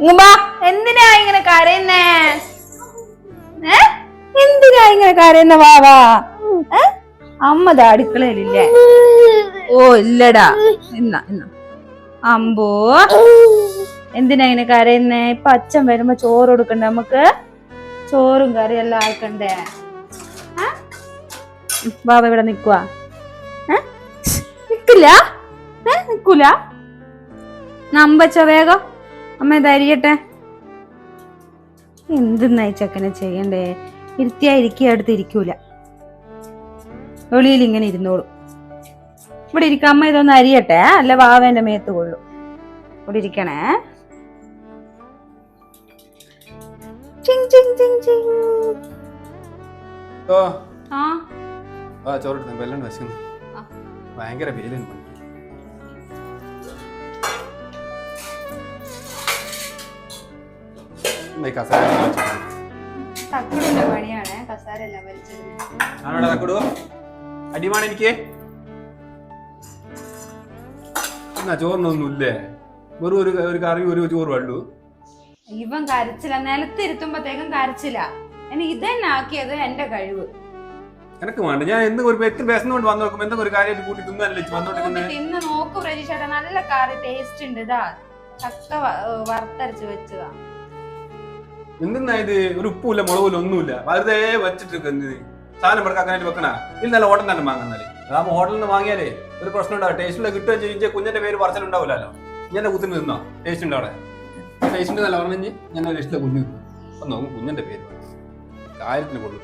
ഉമ്മാ എന്തിനാ ഇങ്ങനെ കരയുന്നേ? എന്തിനാ ഇങ്ങനെ കരയുന്ന വാവാ? അമ്മ അടുക്കളയിലില്ലേ? ഓ ഇല്ലടാ, ഇന്ന ഇന്ന അമ്പോ എന്തിനാ ഇങ്ങനെ കരയുന്നേ? ഇപ്പൊ അച്ഛൻ വരുമ്പോ ചോറ് കൊടുക്കണ്ടേ നമുക്ക്? ചോറും കറിയും എല്ലാം ആക്കണ്ടേ? ബാബ ഇവിടെ നിക്കുവാ? നിക്കില്ല, നിക്കൂല. നമ്പച്ച വേഗം അമ്മ ഇതരിയട്ടെ. എന്തെന്നായി ചെക്കനെ ചെയ്യണ്ടേ? ഇരുത്തിയായിരിക്കും അടുത്ത് ഇരിക്കൂല, വെളിയിൽ ഇങ്ങനെ ഇരുന്നോളൂ. ഇവിടെ ഇരിക്ക, അമ്മ ഇതൊന്ന് അരിയട്ടെ, അല്ല വാവേന്റെ മേത്ത് കൊള്ളു. ഇവിടെ ഇരിക്കണേ. ചിങ് ചിങ് ചിങ് ചിങ്. ചോറെടുത്ത വെള്ളം വശക്കുന്നു. ഭയങ്കര വെയിലും പണിയാണ് കസാരല്ല അടിമാണ് എനിക്ക്. എന്നാ ചോറിനൊന്നുമില്ലേ? വെറും ഒരു കറി ഒരു ചോറ് വേണ്ടു. ഇവൻ കരച്ചില്ല, നിലത്തിരുത്തുമ്പോഴത്തേക്കും കരച്ചില്ല. എനിക്ക് ഇതന്നെ ആക്കിയത് എന്റെ കഴിവ്. എനക്ക് വേണ്ട, ഞാൻ എന്തെങ്കിലും എത്ര ബേസം കൊണ്ട് വന്നു നോക്കുമ്പോ എന്തെങ്കിലും ഒരു കാര്യമായിട്ട് കൂട്ടി തിന്നല്ലേ തിന്ന് നോക്കൂ പ്രജീഷേട്ടാ, നല്ല കറി ടേസ്റ്റ് ഉണ്ട്. ഇതാ ചക്ക വറുത്തരച്ച് വെച്ചതാ. എന്തെന്നാ ഇത്? ഒരു ഉപ്പുമില്ല, മുളകില്ല, ഒന്നുമില്ല, വെറുതെ വെച്ചിട്ട് സാധനം എടുക്കാനായിട്ട് വെക്കണ. ഇത് നല്ല ഹോട്ടലിൽ തന്നെ വാങ്ങുന്നാല്. അതാകുമ്പോ ഹോട്ടലിൽ നിന്ന് വാങ്ങിയാലേ ഒരു പ്രശ്നം ഉണ്ടാവും. ടേസ്റ്റിൽ കിട്ടുകയും ചെയ്യിച്ച കുഞ്ഞിന്റെ പേര് പറച്ചിലുണ്ടാവില്ലല്ലോ. ഞാൻ കുത്തിന് നിന്നോ ടേസ്റ്റ് ഉണ്ട് അവിടെ. ടേസ്റ്റ് ഉണ്ട് നല്ല പറഞ്ഞു ഞാൻ ലിസ്റ്റിലെ കുഞ്ഞ് നിന്നു. നോക്കും കുഞ്ഞിന്റെ പേര് കാര്യത്തിന് കൊള്ളു.